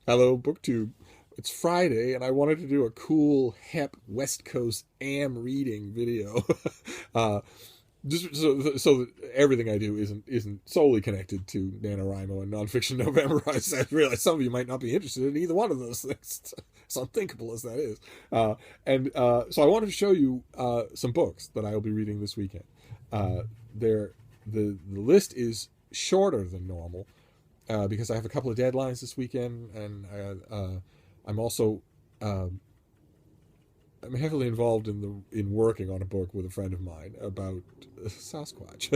Hello, BookTube. It's Friday, and I wanted to do a cool, hep West Coast am reading video. uh, just so that everything I do isn't solely connected to NaNoWriMo and Nonfiction November. I realize some of you might not be interested in either one of those things, as unthinkable as that is. So I wanted to show you some books that I will be reading this weekend. Uh, the list is shorter than normal because I have a couple of deadlines this weekend, and I'm also I'm heavily involved in working on a book with a friend of mine about Sasquatch,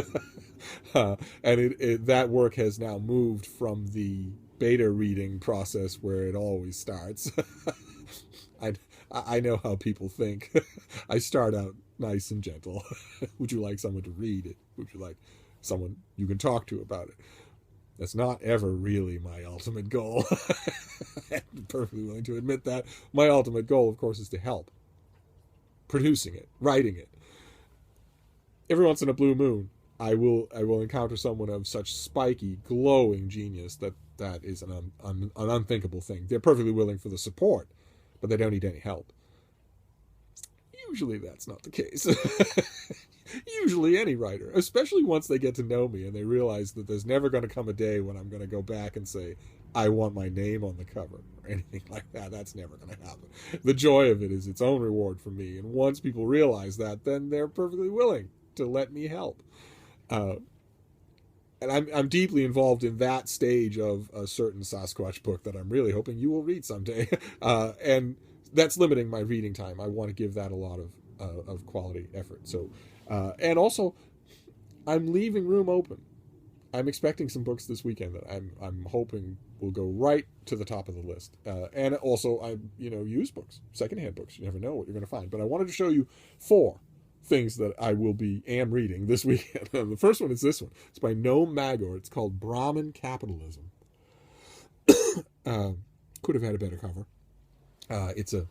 and that work has now moved from the beta reading process where it always starts. I I know how people think. I start out nice and gentle. Would you like someone to read it? Would you like someone you can talk to about it? That's not ever really my ultimate goal. I'm perfectly willing to admit that. My ultimate goal, of course, is to help. Producing it, writing it. Every once in a blue moon, I will encounter someone of such spiky, glowing genius that is an unthinkable thing. They're perfectly willing for the support, but they don't need any help. Usually that's not the case. Usually any writer, especially once they get to know me and they realize that there's never going to come a day when I'm going to go back and say, I want my name on the cover or anything like that. That's never going to happen. The joy of it is its own reward for me. And once people realize that, then they're perfectly willing to let me help. And I'm deeply involved in that stage of a certain Sasquatch book that I'm really hoping you will read someday. And that's limiting my reading time. I want to give that a lot of quality effort. So, and also, I'm leaving room open. I'm expecting some books this weekend that I'm hoping will go right to the top of the list. And also, I used books, secondhand books. You never know what you're going to find. But I wanted to show you 4 things that I will be reading this weekend. The first one is this one. It's by Noam Maggor. It's called Brahmin Capitalism. Could have had a better cover. It's a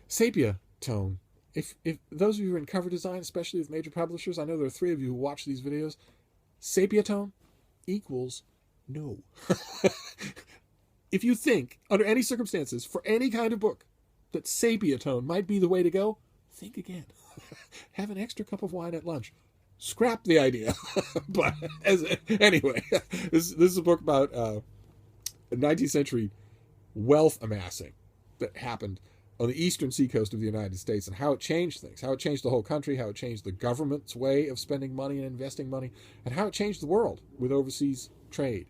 sepia tone. If those of you who are in cover design, especially with major publishers, I know there are 3 of you who watch these videos. Sepia tone equals no. If you think, under any circumstances, for any kind of book, that sepia tone might be the way to go, think again. Have an extra cup of wine at lunch. Scrap the idea. But anyway, this is a book about 19th century wealth amassing that happened on the eastern seacoast of the United States, and how it changed things, how it changed the whole country, how it changed the government's way of spending money and investing money, and how it changed the world with overseas trade.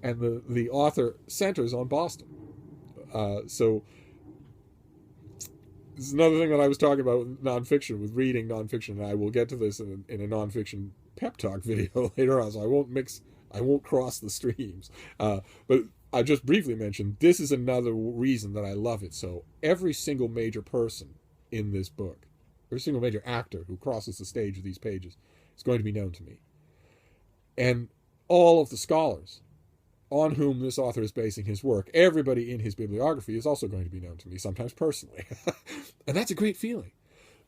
And the author centers on Boston. So this is another thing that I was talking about with nonfiction, with reading nonfiction, and I will get to this in a nonfiction pep talk video later on, so I won't cross the streams. But I just briefly mentioned, this is another reason that I love it. So every single major person in this book, every single major actor who crosses the stage of these pages is going to be known to me. And all of the scholars on whom this author is basing his work, everybody in his bibliography is also going to be known to me, sometimes personally. And that's a great feeling,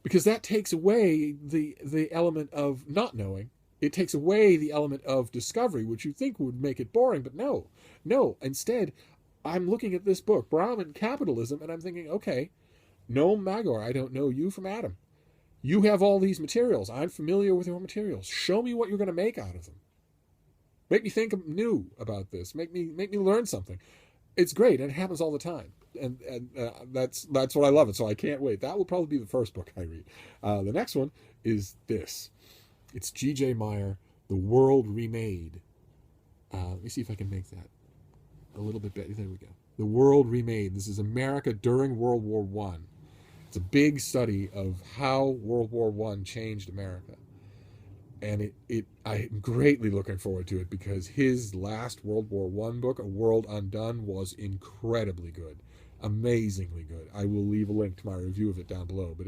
because that takes away the element of not knowing. It takes away the element of discovery, which you think would make it boring, but no. Instead, I'm looking at this book, Brahmin Capitalism, and I'm thinking, okay, Noam Maggor, I don't know you from Adam. You have all these materials. I'm familiar with your materials. Show me what you're going to make out of them. Make me think new about this. Make me learn something. It's great, and it happens all the time. And that's what I love it. So I can't wait. That will probably be the first book I read. The next one is this. It's GJ Meyer, The World Remade. Let me see if I can make that a little bit better. There we go. The World Remade. This is America during World War I. It's a big study of how World War I changed America. And I'm greatly looking forward to it, because his last World War I book, A World Undone, was incredibly good. Amazingly good. I will leave a link to my review of it down below, but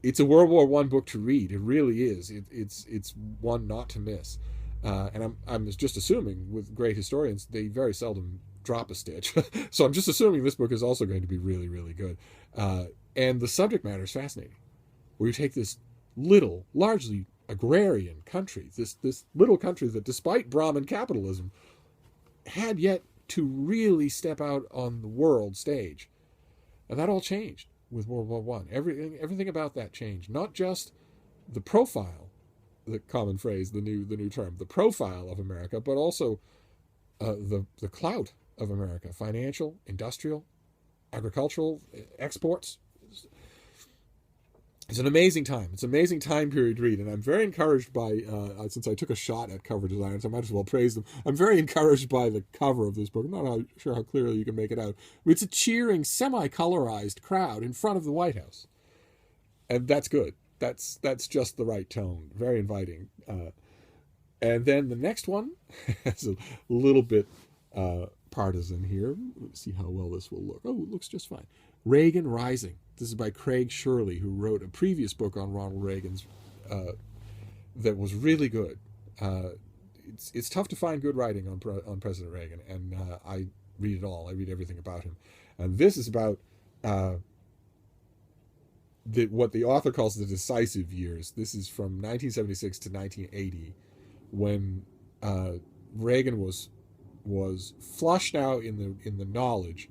it's a World War I book to read. It really is. It's one not to miss. And I'm just assuming, with great historians, they very seldom drop a stitch. So I'm just assuming this book is also going to be really, really good. And the subject matter is fascinating, where you take this little, largely agrarian country, this little country that, despite Brahmin capitalism, had yet to really step out on the world stage. And that all changed with World War One. Everything about that changed. Not just the profile, the common phrase, the new term, the profile of America, but also the clout of America, financial, industrial, agricultural, exports. It's an amazing time. It's an amazing time period to read, and I'm very encouraged by, since I took a shot at cover designers, I might as well praise them. I'm very encouraged by the cover of this book. I'm not sure how clearly you can make it out. It's a cheering, semi-colorized crowd in front of the White House. And that's good. That's just the right tone. Very inviting. And then the next one is a little bit partisan here. Let's see how well this will look. Oh, it looks just fine. Reagan Rising. This is by Craig Shirley, who wrote a previous book on Ronald Reagan's that was really good. It's tough to find good writing on President Reagan, and I read it all. I read everything about him. And this is about what the author calls the decisive years. This is from 1976 to 1980, when Reagan was flushed out in the knowledge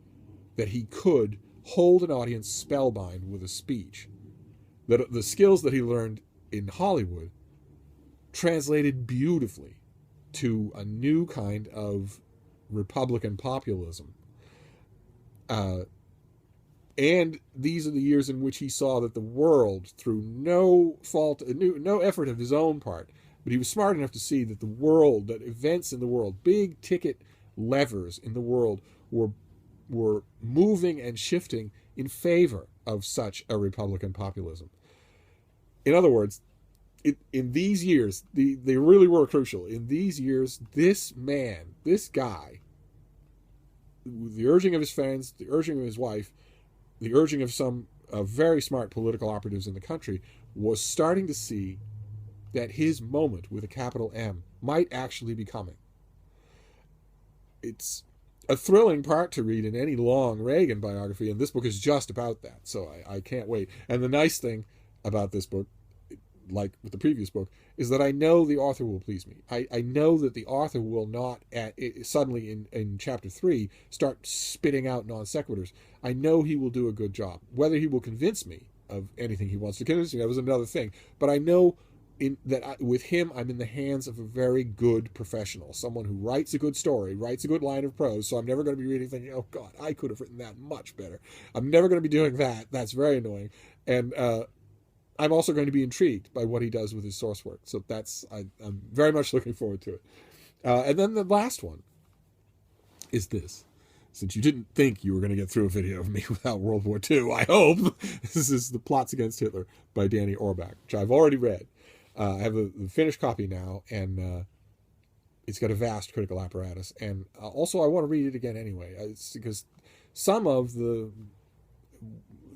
that he could hold an audience spellbound with a speech. That the skills that he learned in Hollywood translated beautifully to a new kind of Republican populism. And these are the years in which he saw that the world, through no effort of his own part, but he was smart enough to see that the world, that events in the world, big ticket levers in the world were moving and shifting in favor of such a Republican populism. In other words, in these years, they really were crucial. In these years, this guy, with the urging of his friends, the urging of his wife, the urging of some very smart political operatives in the country, was starting to see that his moment with a capital M might actually be coming. It's a thrilling part to read in any long Reagan biography, and this book is just about that, so I can't wait. And the nice thing about this book, like with the previous book, is that I know the author will please me. I know that the author will not suddenly in chapter 3 start spitting out non sequiturs. I know he will do a good job. Whether he will convince me of anything he wants to convince me of is another thing, but I know with him, I'm in the hands of a very good professional, someone who writes a good story, writes a good line of prose, so I'm never going to be reading thinking, oh God, I could have written that much better. I'm never going to be doing that. That's very annoying. And I'm also going to be intrigued by what he does with his source work. So I'm very much looking forward to it. And then the last one is this. Since you didn't think you were going to get through a video of me without World War II, I hope. This is The Plots Against Hitler by Danny Orbach, which I've already read. I have the finished copy now, and it's got a vast critical apparatus. And also, I want to read it again anyway. It's because some of the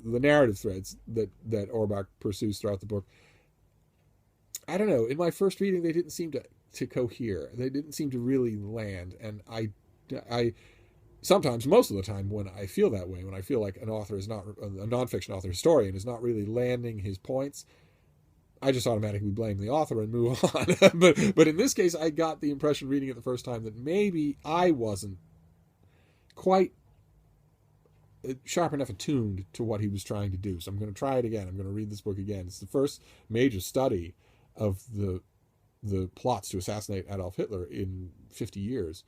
narrative threads that Orbach pursues throughout the book, I don't know. In my first reading, they didn't seem to cohere. They didn't seem to really land. And I sometimes, most of the time, when I feel that way, when I feel like an author is not a nonfiction author, historian is not really landing his points, I just automatically blame the author and move on. but in this case, I got the impression reading it the first time that maybe I wasn't quite sharp enough attuned to what he was trying to do. So I'm going to try it again. I'm going to read this book again. It's the first major study of the plots to assassinate Adolf Hitler in 50 years.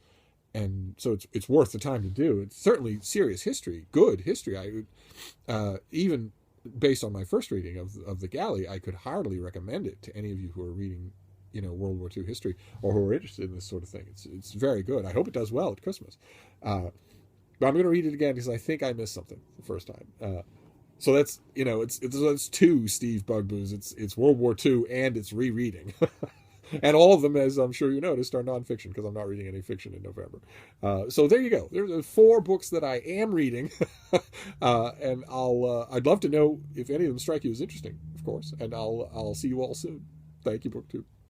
And so it's worth the time to do. It's certainly serious history, good history. Even based on my first reading of The Galley, I could hardly recommend it to any of you who are reading, World War II history or who are interested in this sort of thing. It's very good. I hope it does well at Christmas. But I'm going to read it again because I think I missed something the first time. So that's, it's two Steve Bugboos. It's World War II and it's rereading. And all of them, as I'm sure you noticed, are nonfiction because I'm not reading any fiction in November. So there you go. There's 4 books that I am reading, and I'd love to know if any of them strike you as interesting, of course. And I'll see you all soon. Thank you, BookTube.